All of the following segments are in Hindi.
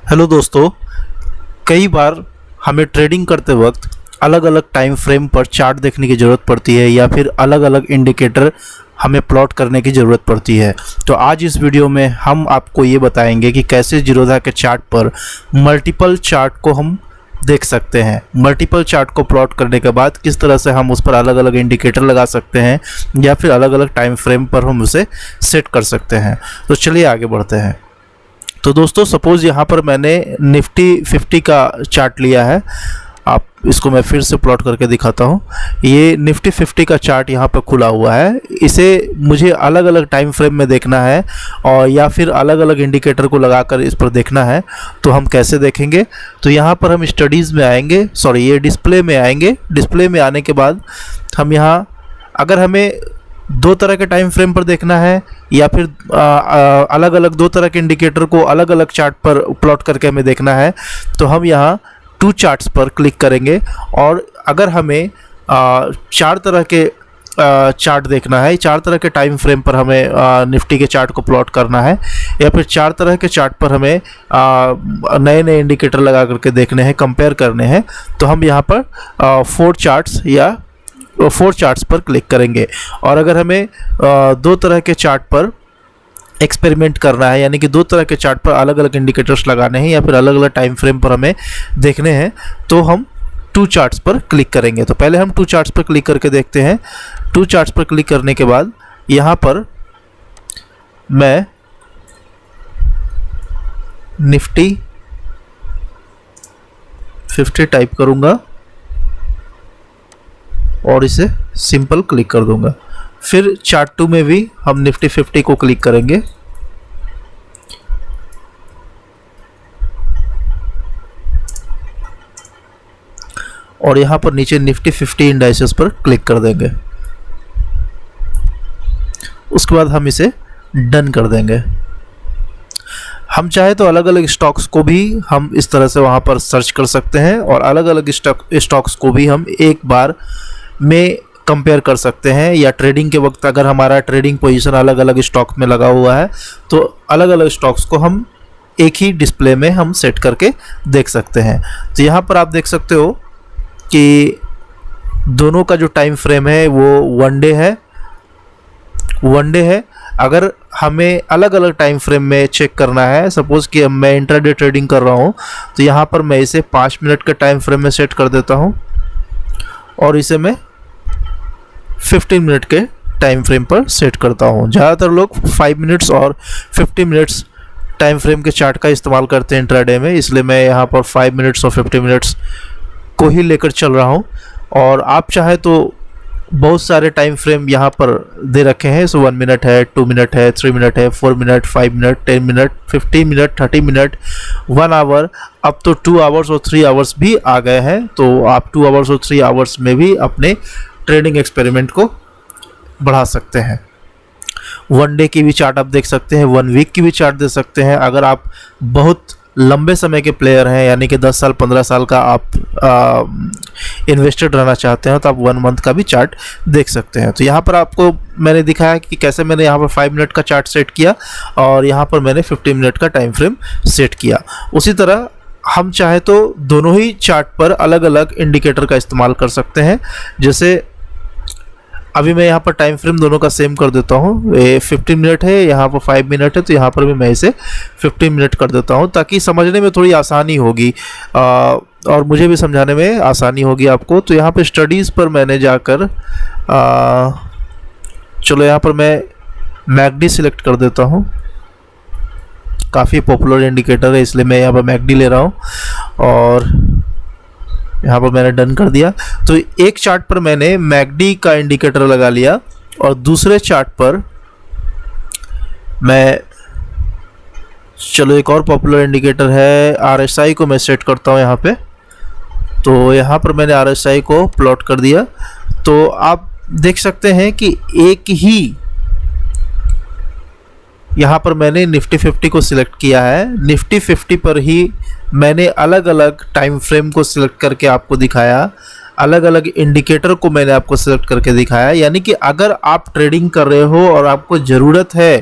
हेलो दोस्तों। कई बार हमें ट्रेडिंग करते वक्त अलग अलग टाइम फ्रेम पर चार्ट देखने की ज़रूरत पड़ती है या फिर अलग अलग इंडिकेटर हमें प्लॉट करने की ज़रूरत पड़ती है। तो आज इस वीडियो में हम आपको ये बताएंगे कि कैसे जीरोधा के चार्ट पर मल्टीपल चार्ट को हम देख सकते हैं। मल्टीपल चार्ट को प्लॉट करने के बाद किस तरह से हम उस पर अलग अलग इंडिकेटर लगा सकते हैं या फिर अलग अलग टाइम फ्रेम पर हम उसे सेट कर सकते हैं। तो चलिए आगे बढ़ते हैं। तो दोस्तों सपोज़ यहाँ पर मैंने निफ्टी 50 का चार्ट लिया है। आप इसको मैं फिर से प्लॉट करके दिखाता हूँ। ये निफ्टी 50 का चार्ट यहाँ पर खुला हुआ है। इसे मुझे अलग अलग टाइम फ्रेम में देखना है और या फिर अलग अलग इंडिकेटर को लगाकर इस पर देखना है। तो हम कैसे देखेंगे? तो यहाँ पर हम स्टडीज़ में आएंगे, ये डिस्प्ले में आएंगे। डिस्प्ले में आने के बाद हम यहाँ अगर हमें दो तरह के टाइम फ्रेम पर देखना है या फिर अलग अलग दो तरह के इंडिकेटर को अलग अलग चार्ट पर प्लॉट करके हमें देखना है, तो हम यहाँ टू चार्ट्स पर क्लिक करेंगे। और अगर हमें चार तरह के चार्ट देखना है, चार तरह के टाइम फ्रेम पर हमें निफ्टी के चार्ट को प्लॉट करना है या फिर चार तरह के चार्ट पर हमें नए नए इंडिकेटर लगा करके देखने हैं, कंपेयर करने हैं, तो हम यहाँ पर फोर चार्ट्स पर क्लिक करेंगे। और अगर हमें दो तरह के चार्ट पर एक्सपेरिमेंट करना है, यानी कि दो तरह के चार्ट पर अलग अलग इंडिकेटर्स लगाने हैं या फिर अलग अलग टाइम फ्रेम पर हमें देखने हैं, तो हम टू चार्ट्स पर क्लिक करेंगे। तो पहले हम टू चार्ट्स पर क्लिक करके देखते हैं। टू चार्ट्स पर क्लिक करने के बाद यहाँ पर मैं निफ्टी 50 टाइप करूँगा और इसे सिंपल क्लिक कर दूंगा। फिर चार्ट 2 में भी हम निफ्टी 50 को क्लिक करेंगे और यहाँ पर नीचे निफ्टी 50 इंडाइसेस पर क्लिक कर देंगे। उसके बाद हम इसे डन कर देंगे। हम चाहे तो अलग अलग स्टॉक्स को भी हम इस तरह से वहाँ पर सर्च कर सकते हैं और अलग अलग स्टॉक्स को भी हम एक बार में कंपेयर कर सकते हैं। या ट्रेडिंग के वक्त अगर हमारा ट्रेडिंग पोजीशन अलग अलग स्टॉक में लगा हुआ है तो अलग अलग स्टॉक्स को हम एक ही डिस्प्ले में हम सेट करके देख सकते हैं। तो यहाँ पर आप देख सकते हो कि दोनों का जो टाइम फ्रेम है वो वन डे है। अगर हमें अलग अलग टाइम फ्रेम में चेक करना है, सपोज़ कि मैं इंट्राडे ट्रेडिंग कर रहा हूँ, तो यहाँ पर मैं इसे 5 मिनट के टाइम फ्रेम में सेट कर देता हूँ और इसे मैं 15 मिनट के टाइम फ्रेम पर सेट करता हूँ। ज़्यादातर लोग 5 मिनट्स और 50 मिनट्स टाइम फ्रेम के चार्ट का इस्तेमाल करते हैं इंट्राडे में, इसलिए मैं यहाँ पर 5 मिनट्स और 50 मिनट्स को ही लेकर चल रहा हूँ। और आप चाहे तो बहुत सारे टाइम फ्रेम यहाँ पर दे रखे हैं। 1 मिनट है, 2 मिनट है, 3 मिनट है, 4 minute, 5 minute, 10 minute, 15 minute, 30 minute, 1 hour, अब तो 2 आवर्स और 3 आवर्स भी आ गए हैं। तो आप 2 आवर्स और 3 आवर्स में भी अपने ट्रेडिंग एक्सपेरिमेंट को बढ़ा सकते हैं। 1 डे की भी चार्ट आप देख सकते हैं, 1 वीक की भी चार्ट दे सकते हैं। अगर आप बहुत लंबे समय के प्लेयर हैं, यानी कि 10 साल 15 साल का आप इन्वेस्टेड रहना चाहते हैं, तो आप 1 मंथ का भी चार्ट देख सकते हैं। तो यहाँ पर आपको मैंने दिखाया कि कैसे मैंने यहाँ पर 5 मिनट का चार्ट सेट किया और यहाँ पर मैंने 50 मिनट का टाइम फ्रेम सेट किया। उसी तरह हम चाहे तो दोनों ही चार्ट पर अलग अलग इंडिकेटर का इस्तेमाल कर सकते हैं। जैसे अभी मैं यहाँ पर टाइम फ्रेम दोनों का सेम कर देता हूँ। ये 15 मिनट है, यहाँ पर 5 मिनट है, तो यहाँ पर भी मैं इसे 15 मिनट कर देता हूँ ताकि समझने में थोड़ी आसानी होगी और मुझे भी समझाने में आसानी होगी आपको। तो यहाँ पे स्टडीज़ पर मैंने जाकर चलो यहाँ पर मैं मैकडी सिलेक्ट कर देता हूँ। काफ़ी पॉपुलर इंडिकेटर है, इसलिए मैं यहाँ पर मैकडी ले रहा हूँ और यहाँ पर मैंने डन कर दिया। तो एक चार्ट पर मैंने मैकडी का इंडिकेटर लगा लिया और दूसरे चार्ट पर मैं चलो एक और पॉपुलर इंडिकेटर है RSI को मैं सेट करता हूँ यहाँ पे। तो यहाँ पर मैंने RSI को प्लॉट कर दिया। तो आप देख सकते हैं कि एक ही यहाँ पर मैंने निफ्टी 50 को सिलेक्ट किया है। निफ्टी 50 पर ही मैंने अलग अलग टाइम फ्रेम को सिलेक्ट करके आपको दिखाया, अलग अलग इंडिकेटर को मैंने आपको सिलेक्ट करके दिखाया। यानी कि अगर आप ट्रेडिंग कर रहे हो और आपको ज़रूरत है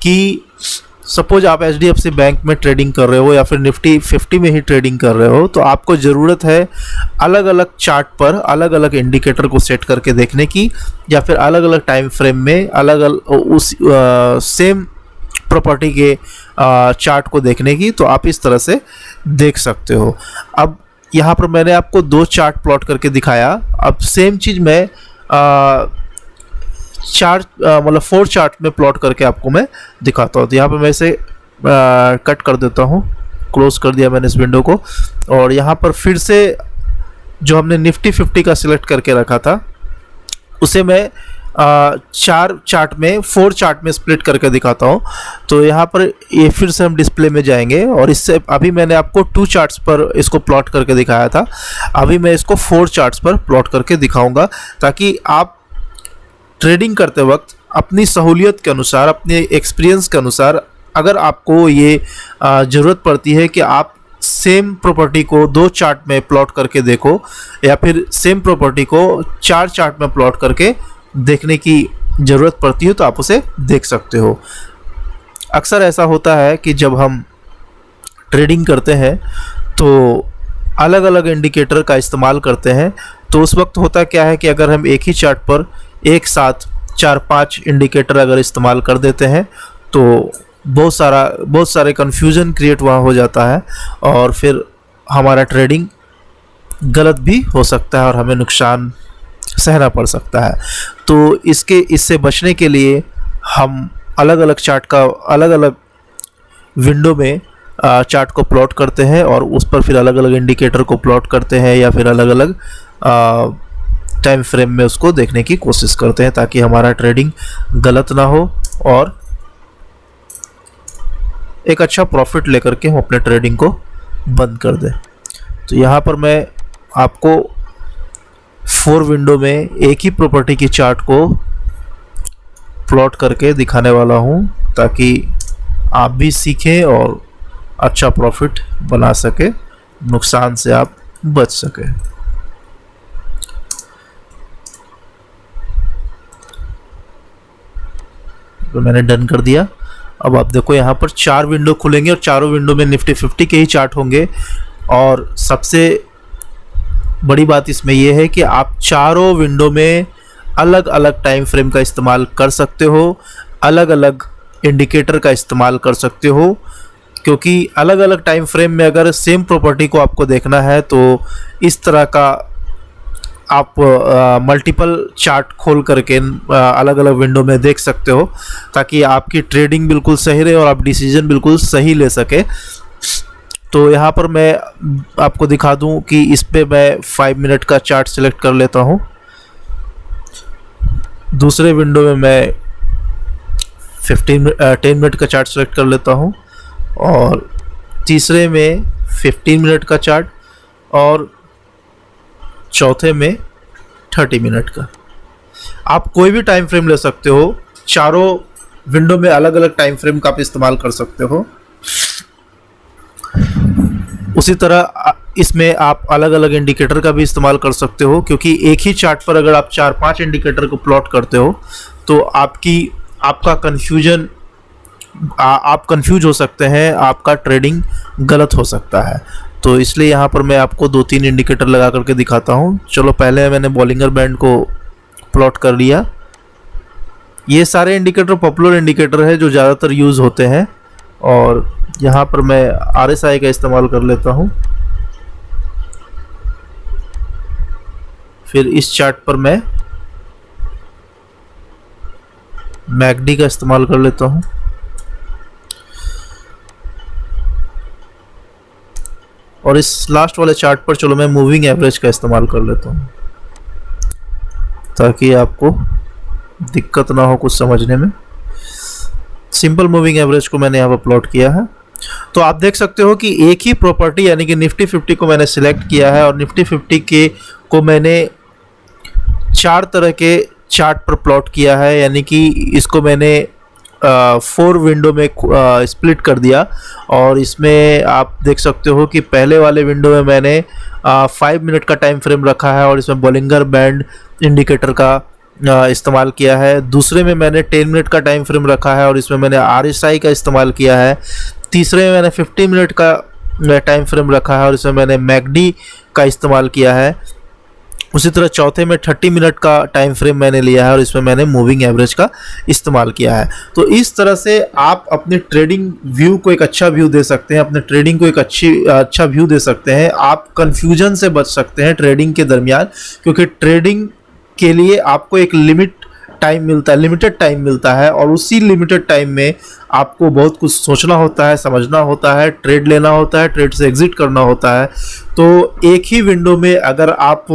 कि सपोज आप HDFC बैंक में ट्रेडिंग कर रहे हो या फिर निफ्टी 50 में ही ट्रेडिंग कर रहे हो, तो आपको ज़रूरत है अलग अलग चार्ट पर अलग अलग इंडिकेटर को सेट करके देखने की, या फिर अलग अलग टाइम फ्रेम में अलग अलग उस सेम प्रॉपर्टी के चार्ट को देखने की। तो आप इस तरह से देख सकते हो। अब यहाँ पर मैंने आपको 2 चार्ट प्लॉट करके दिखाया। अब सेम चीज़ मैं चार्ट मतलब 4 चार्ट में प्लॉट करके आपको मैं दिखाता हूँ। तो यहाँ पे मैं इसे कट कर देता हूँ, क्लोज कर दिया मैंने इस विंडो को, और यहाँ पर फिर से जो हमने निफ्टी 50 का सिलेक्ट करके रखा था उसे मैं 4 चार्ट में 4 चार्ट में स्प्लिट करके दिखाता हूँ। तो यहाँ पर ये फिर से हम डिस्प्ले में जाएंगे, और इससे अभी मैंने आपको 2 चार्ट्स पर इसको प्लॉट करके दिखाया था, अभी मैं इसको 4 चार्ट्स पर प्लॉट करके दिखाऊंगा, ताकि आप ट्रेडिंग करते वक्त अपनी सहूलियत के अनुसार, अपने एक्सपीरियंस के अनुसार, अगर आपको ये ज़रूरत पड़ती है कि आप सेम प्रॉपर्टी को 2 चार्ट में प्लॉट करके देखो, या फिर सेम प्रॉपर्टी को 4 चार्ट में प्लॉट करके देखने की ज़रूरत पड़ती है, तो आप उसे देख सकते हो। अक्सर ऐसा होता है कि जब हम ट्रेडिंग करते हैं तो अलग अलग इंडिकेटर का इस्तेमाल करते हैं, तो उस वक्त होता क्या है कि अगर हम एक ही चार्ट पर एक साथ 4-5 इंडिकेटर अगर इस्तेमाल कर देते हैं तो बहुत सारे कन्फ्यूज़न क्रिएट वहाँ हो जाता है, और फिर हमारा ट्रेडिंग गलत भी हो सकता है और हमें नुकसान सहना पड़ सकता है। तो इससे बचने के लिए हम अलग अलग चार्ट का अलग अलग विंडो में चार्ट को प्लॉट करते हैं, और उस पर फिर अलग अलग इंडिकेटर को प्लॉट करते हैं, या फिर अलग अलग टाइम फ्रेम में उसको देखने की कोशिश करते हैं, ताकि हमारा ट्रेडिंग गलत ना हो और एक अच्छा प्रॉफिट लेकर के हम अपने ट्रेडिंग को बंद कर दें। तो यहाँ पर मैं आपको 4 विंडो में एक ही प्रॉपर्टी की चार्ट को प्लॉट करके दिखाने वाला हूँ, ताकि आप भी सीखें और अच्छा प्रॉफिट बना सके, नुकसान से आप बच सके। तो मैंने डन कर दिया। अब आप देखो यहाँ पर 4 विंडो खुलेंगे, और चारों विंडो में निफ्टी 50 के ही चार्ट होंगे। और सबसे बड़ी बात इसमें यह है कि आप चारों विंडो में अलग अलग टाइम फ्रेम का इस्तेमाल कर सकते हो, अलग अलग इंडिकेटर का इस्तेमाल कर सकते हो, क्योंकि अलग अलग टाइम फ्रेम में अगर सेम प्रॉपर्टी को आपको देखना है तो इस तरह का आप मल्टीपल चार्ट खोल करके अलग अलग विंडो में देख सकते हो, ताकि आपकी ट्रेडिंग बिल्कुल सही रहे और आप डिसीजन बिल्कुल सही ले सके। तो यहाँ पर मैं आपको दिखा दूँ कि इस पे मैं 5 मिनट का चार्ट सिलेक्ट कर लेता हूँ, दूसरे विंडो में मैं 10 मिनट का चार्ट सिलेक्ट कर लेता हूँ, और तीसरे में 15 मिनट का चार्ट, और चौथे में 30 मिनट का। आप कोई भी टाइम फ्रेम ले सकते हो, चारों विंडो में अलग अलग टाइम फ्रेम का आप इस्तेमाल कर सकते हो। उसी तरह इसमें आप अलग अलग इंडिकेटर का भी इस्तेमाल कर सकते हो, क्योंकि एक ही चार्ट पर अगर आप 4-5 इंडिकेटर को प्लॉट करते हो तो आपका कन्फ्यूजन आप कंफ्यूज हो सकते हैं, आपका ट्रेडिंग गलत हो सकता है। तो इसलिए यहाँ पर मैं आपको 2-3 इंडिकेटर लगा करके दिखाता हूँ। चलो, पहले मैंने बॉलिंगर बैंड को प्लॉट कर लिया। ये सारे इंडिकेटर पॉपुलर इंडिकेटर है जो ज़्यादातर यूज़ होते हैं, और यहाँ पर मैं RSI का इस्तेमाल कर लेता हूँ। फिर इस चार्ट पर मैं मैकडी का इस्तेमाल कर लेता हूँ, और इस लास्ट वाले चार्ट पर चलो मैं मूविंग एवरेज का इस्तेमाल कर लेता हूँ, ताकि आपको दिक्कत ना हो कुछ समझने में। सिंपल मूविंग एवरेज को मैंने यहाँ पर प्लॉट किया है। तो आप देख सकते हो कि एक ही प्रॉपर्टी यानी कि निफ्टी 50 को मैंने सिलेक्ट किया है, और निफ्टी 50 को मैंने 4 तरह के चार्ट पर प्लॉट किया है, यानी कि इसको मैंने 4 विंडो में स्प्लिट कर दिया। और इसमें आप देख सकते हो कि पहले वाले विंडो में मैंने 5 मिनट का टाइम फ्रेम रखा है, और इसमें बॉलिंगर बैंड इंडिकेटर का इस्तेमाल किया है। दूसरे में मैंने 10 मिनट का टाइम फ्रेम रखा है और इसमें मैंने RSI का इस्तेमाल किया है। तीसरे में मैंने 50 मिनट का टाइम फ्रेम रखा है और इसमें मैंने MACD का इस्तेमाल किया है। उसी तरह चौथे में 30 मिनट का टाइम फ्रेम मैंने लिया है और इसमें मैंने मूविंग एवरेज का इस्तेमाल किया है। तो इस तरह से आप अपने ट्रेडिंग व्यू को एक अच्छा व्यू दे सकते हैं, अपने ट्रेडिंग को एक अच्छा व्यू दे सकते हैं। आप कन्फ्यूजन से बच सकते हैं ट्रेडिंग के दरमियान, क्योंकि ट्रेडिंग के लिए आपको एक लिमिटेड टाइम मिलता है और उसी लिमिटेड टाइम में आपको बहुत कुछ सोचना होता है, समझना होता है, ट्रेड लेना होता है, ट्रेड से एग्जिट करना होता है। तो एक ही विंडो में अगर आप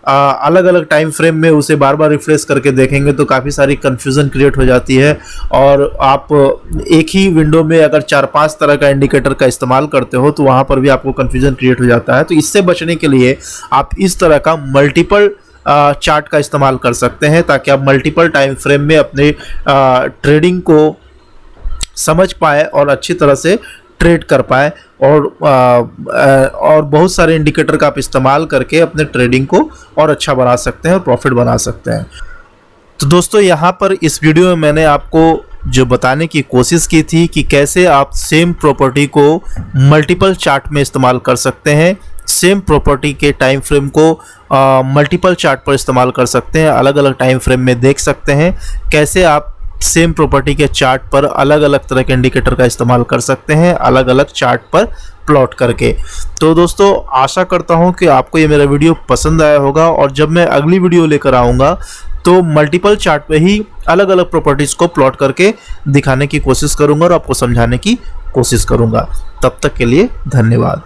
अलग अलग टाइम फ्रेम में उसे बार बार रिफ्रेश करके देखेंगे तो काफ़ी सारी कन्फ्यूज़न क्रिएट हो जाती है। और आप एक ही विंडो में अगर 4-5 तरह का इंडिकेटर का इस्तेमाल करते हो तो वहाँ पर भी आपको कन्फ्यूज़न क्रिएट हो जाता है। तो इससे बचने के लिए आप इस तरह का मल्टीपल चार्ट का इस्तेमाल कर सकते हैं, ताकि आप मल्टीपल टाइम फ्रेम में अपने ट्रेडिंग को समझ पाए और अच्छी तरह से ट्रेड कर पाए और बहुत सारे इंडिकेटर का आप इस्तेमाल करके अपने ट्रेडिंग को और अच्छा बना सकते हैं और प्रॉफिट बना सकते हैं। तो दोस्तों, यहाँ पर इस वीडियो में मैंने आपको जो बताने की कोशिश की थी कि कैसे आप सेम प्रॉपर्टी को मल्टीपल चार्ट में इस्तेमाल कर सकते हैं, सेम प्रॉपर्टी के टाइम फ्रेम को मल्टीपल चार्ट पर इस्तेमाल कर सकते हैं, अलग अलग टाइम फ्रेम में देख सकते हैं, कैसे आप सेम प्रॉपर्टी के चार्ट पर अलग अलग तरह के इंडिकेटर का इस्तेमाल कर सकते हैं, अलग अलग चार्ट पर प्लॉट करके। तो दोस्तों, आशा करता हूं कि आपको ये मेरा वीडियो पसंद आया होगा और जब मैं अगली वीडियो लेकर आऊँगा तो मल्टीपल चार्ट पे ही अलग अलग प्रॉपर्टीज़ को प्लॉट करके दिखाने की कोशिश करूँगा और आपको समझाने की कोशिश करूँगा। तब तक के लिए धन्यवाद।